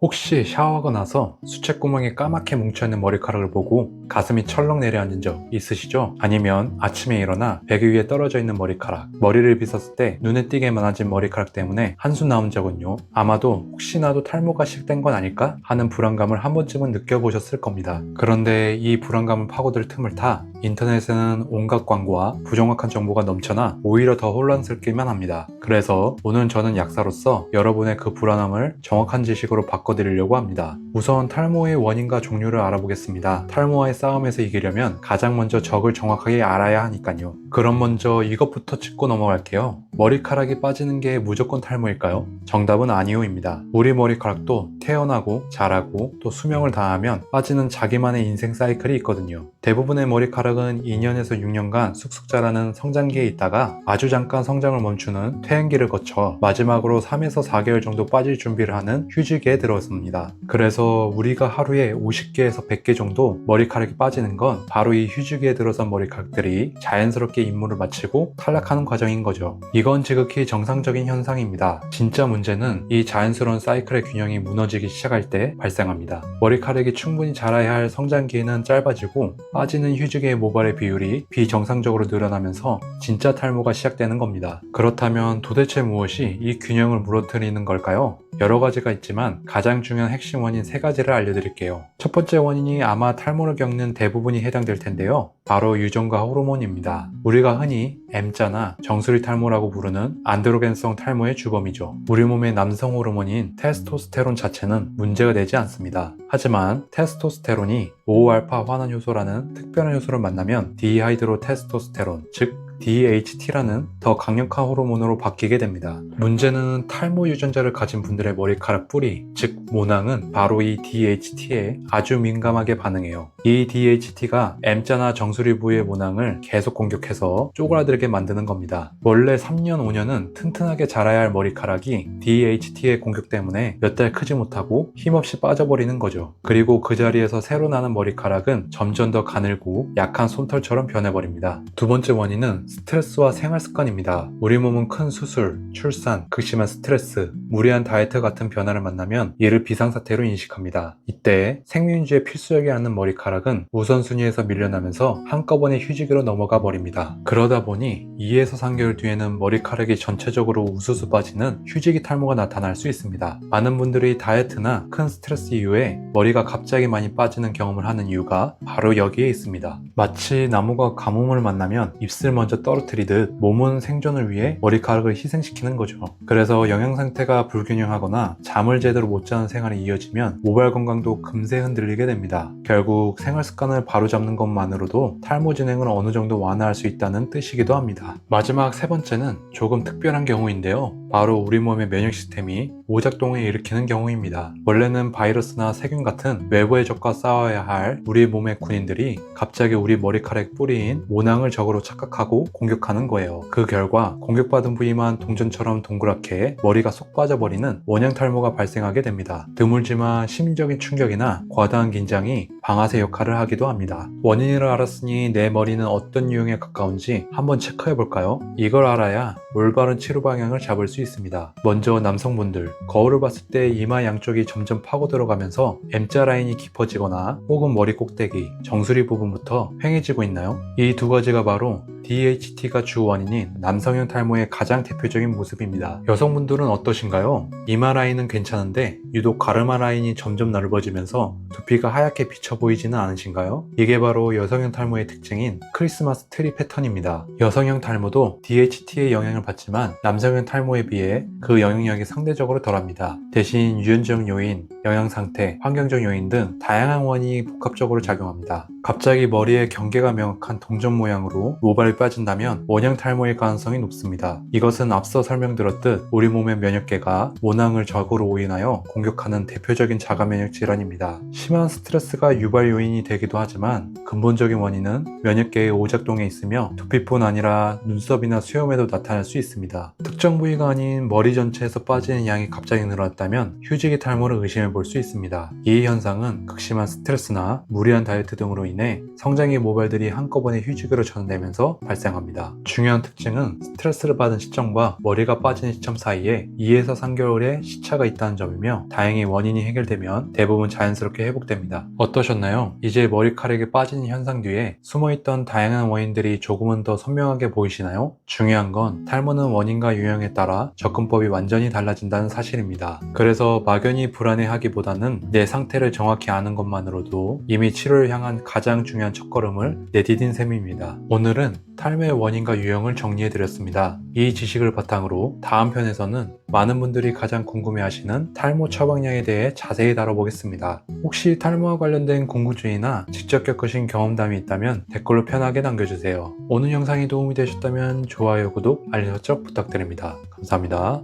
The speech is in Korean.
혹시 샤워하고 나서 수채구멍에 까맣게 뭉쳐있는 머리카락을 보고 가슴이 철렁 내려앉은 적 있으시죠? 아니면 아침에 일어나 베개 위에 떨어져 있는 머리카락, 머리를 빗었을 때 눈에 띄게 많아진 머리카락 때문에 한숨 나온 적은요? 아마도 혹시나도 탈모가 시작된 건 아닐까 하는 불안감을 한 번쯤은 느껴보셨을 겁니다. 그런데 이 불안감을 파고들 틈을 타 인터넷에는 온갖 광고와 부정확한 정보가 넘쳐나 오히려 더 혼란스럽기만 합니다. 그래서 오늘 저는 약사로서 여러분의 그 불안함을 정확한 지식으로 바꿔드리려고 합니다. 우선 탈모의 원인과 종류를 알아보겠습니다. 탈모와의 싸움에서 이기려면 가장 먼저 적을 정확하게 알아야 하니까요. 그럼 먼저 이것부터 짚고 넘어갈게요. 머리카락이 빠지는 게 무조건 탈모일까요? 정답은 아니오입니다. 우리 머리카락도 태어나고 자라고 또 수명을 다하면 빠지는 자기만의 인생 사이클이 있거든요. 대부분의 머리카락은 2년에서 6년간 쑥쑥 자라는 성장기에 있다가 아주 잠깐 성장을 멈추는 퇴행기를 거쳐 마지막으로 3에서 4개월 정도 빠질 준비를 하는 휴지기에 들어섭니다. 그래서 우리가 하루에 50개에서 100개 정도 머리카락이 빠지는 건 바로 이 휴지기에 들어선 머리카락들이 자연스럽게 임무를 마치고 탈락하는 과정인 거죠. 이건 지극히 정상적인 현상입니다. 진짜 문제는 이 자연스러운 사이클의 균형이 무너지기 시작할 때 발생합니다. 머리카락이 충분히 자라야 할 성장기에는 짧아지고 빠지는 휴지기의 모발의 비율이 비정상적으로 늘어나면서 진짜 탈모가 시작되는 겁니다. 그렇다면 도대체 무엇이 이 균형을 무너뜨리는 걸까요? 여러 가지가 있지만 가장 중요한 핵심 원인 3가지를 알려드릴게요. 첫 번째 원인이 아마 탈모를 겪는 대부분이 해당될 텐데요. 바로 유전과 호르몬입니다. 우리가 흔히 M자나 정수리 탈모라고 부르는 안드로겐성 탈모의 주범이죠. 우리 몸의 남성 호르몬인 테스토스테론 자체는 문제가 되지 않습니다. 하지만 테스토스테론이 5알파 환원 효소라는 특별한 효소를 만나면 디하이드로 테스토스테론, 즉 DHT라는 더 강력한 호르몬으로 바뀌게 됩니다. 문제는 탈모 유전자를 가진 분들의 머리카락 뿌리, 즉 모낭은 바로 이 DHT에 아주 민감하게 반응해요. 이 DHT가 M자나 정수리 부위의 모낭을 계속 공격해서 쪼그라들게 만드는 겁니다. 원래 3년, 5년은 튼튼하게 자라야 할 머리카락이 DHT의 공격 때문에 몇 달 크지 못하고 힘없이 빠져버리는 거죠. 그리고 그 자리에서 새로 나는 머리카락은 점점 더 가늘고 약한 솜털처럼 변해버립니다. 두 번째 원인은 스트레스와 생활 습관입니다. 우리 몸은 큰 수술, 출산, 극심한 스트레스, 무리한 다이어트 같은 변화를 만나면 이를 비상사태로 인식합니다. 이때 생명유지에 필수적이 않는 머리카락은 우선순위에서 밀려나면서 한꺼번에 휴지기로 넘어가 버립니다. 그러다 보니 2에서 3개월 뒤에는 머리카락이 전체적으로 우수수 빠지는 휴지기 탈모가 나타날 수 있습니다. 많은 분들이 다이어트나 큰 스트레스 이후에 머리가 갑자기 많이 빠지는 경험을 하는 이유가 바로 여기에 있습니다. 마치 나무가 가뭄을 만나면 잎을 먼저 떨어뜨리듯 몸은 생존을 위해 머리카락을 희생시키는 거죠. 그래서 영양 상태가 불균형하거나 잠을 제대로 못 자는 생활이 이어지면 모발 건강도 금세 흔들리게 됩니다. 결국 생활 습관을 바로잡는 것만으로도 탈모 진행을 어느 정도 완화할 수 있다는 뜻이기도 합니다. 마지막 세 번째는 조금 특별한 경우인데요. 바로 우리 몸의 면역 시스템이 오작동을 일으키는 경우입니다. 원래는 바이러스나 세균 같은 외부의 적과 싸워야 할 우리 몸의 군인들이 갑자기 우리 머리카락 뿌리인 모낭을 적으로 착각하고 공격하는 거예요. 그 결과 공격받은 부위만 동전처럼 동그랗게 머리가 쏙 빠져버리는 원형 탈모가 발생하게 됩니다. 드물지만 심리적인 충격이나 과다한 긴장이 방아쇠 역할을 하기도 합니다. 원인을 알았으니 내 머리는 어떤 유형에 가까운지 한번 체크해 볼까요? 이걸 알아야 올바른 치료 방향을 잡을 수 있습니다. 먼저 남성분들, 거울을 봤을 때 이마 양쪽이 점점 파고 들어가면서 M자 라인이 깊어지거나 혹은 머리 꼭대기, 정수리 부분부터 휑해지고 있나요? 이 두 가지가 바로 DHT가 주 원인인 남성형 탈모의 가장 대표적인 모습입니다. 여성분들은 어떠신가요? 이마 라인은 괜찮은데 유독 가르마 라인이 점점 넓어지면서 두피가 하얗게 비쳐 보이지는 않으신가요? 이게 바로 여성형 탈모의 특징인 크리스마스 트리 패턴입니다. 여성형 탈모도 DHT의 영향을 받지만 남성형 탈모에 비해 그 영향력이 상대적으로 덜합니다. 대신 유전적 요인, 영양 상태, 환경적 요인 등 다양한 원인이 복합적으로 작용합니다. 갑자기 머리에 경계가 명확한 동전 모양으로 모발이 빠진다면 원형 탈모일 가능성이 높습니다. 이것은 앞서 설명드렸듯 우리 몸의 면역계가 모낭을 적으로 오인하여 공격하는 대표적인 자가 면역 질환입니다. 심한 스트레스가 유발 요인이 되기도 하지만 근본적인 원인은 면역계의 오작동에 있으며 두피뿐 아니라 눈썹이나 수염에도 나타날 수 있습니다. 특정 부위가 아닌 머리 전체에서 빠지는 양이 갑자기 늘어났다면 휴지기 탈모를 의심해 증명해 볼 수 있습니다. 이 현상은 극심한 스트레스나 무리한 다이어트 등으로 인해 성장기 모발들이 한꺼번에 휴지기로 전환되면서 발생합니다. 중요한 특징은 스트레스를 받은 시점과 머리가 빠지는 시점 사이에 2에서 3개월의 시차가 있다는 점이며, 다행히 원인이 해결되면 대부분 자연스럽게 회복됩니다. 어떠셨나요? 이제 머리카락이 빠지는 현상 뒤에 숨어있던 다양한 원인들이 조금은 더 선명하게 보이시나요? 중요한 건 탈모는 원인과 유형에 따라 접근법이 완전히 달라진다는 사실입니다. 그래서 막연히 불안해하기보다는 내 상태를 정확히 아는 것만으로도 이미 치료를 향한 가장 중요한 첫걸음을 내디딘 셈입니다. 오늘은 탈모의 원인과 유형을 정리해드렸습니다. 이 지식을 바탕으로 다음 편에서는 많은 분들이 가장 궁금해하시는 탈모 처방량에 대해 자세히 다뤄보겠습니다. 혹시 탈모와 관련된 궁금증이나 직접 겪으신 경험담이 있다면 댓글로 편하게 남겨주세요. 오늘 영상이 도움이 되셨다면 좋아요, 구독, 알림 설정 부탁드립니다. 감사합니다.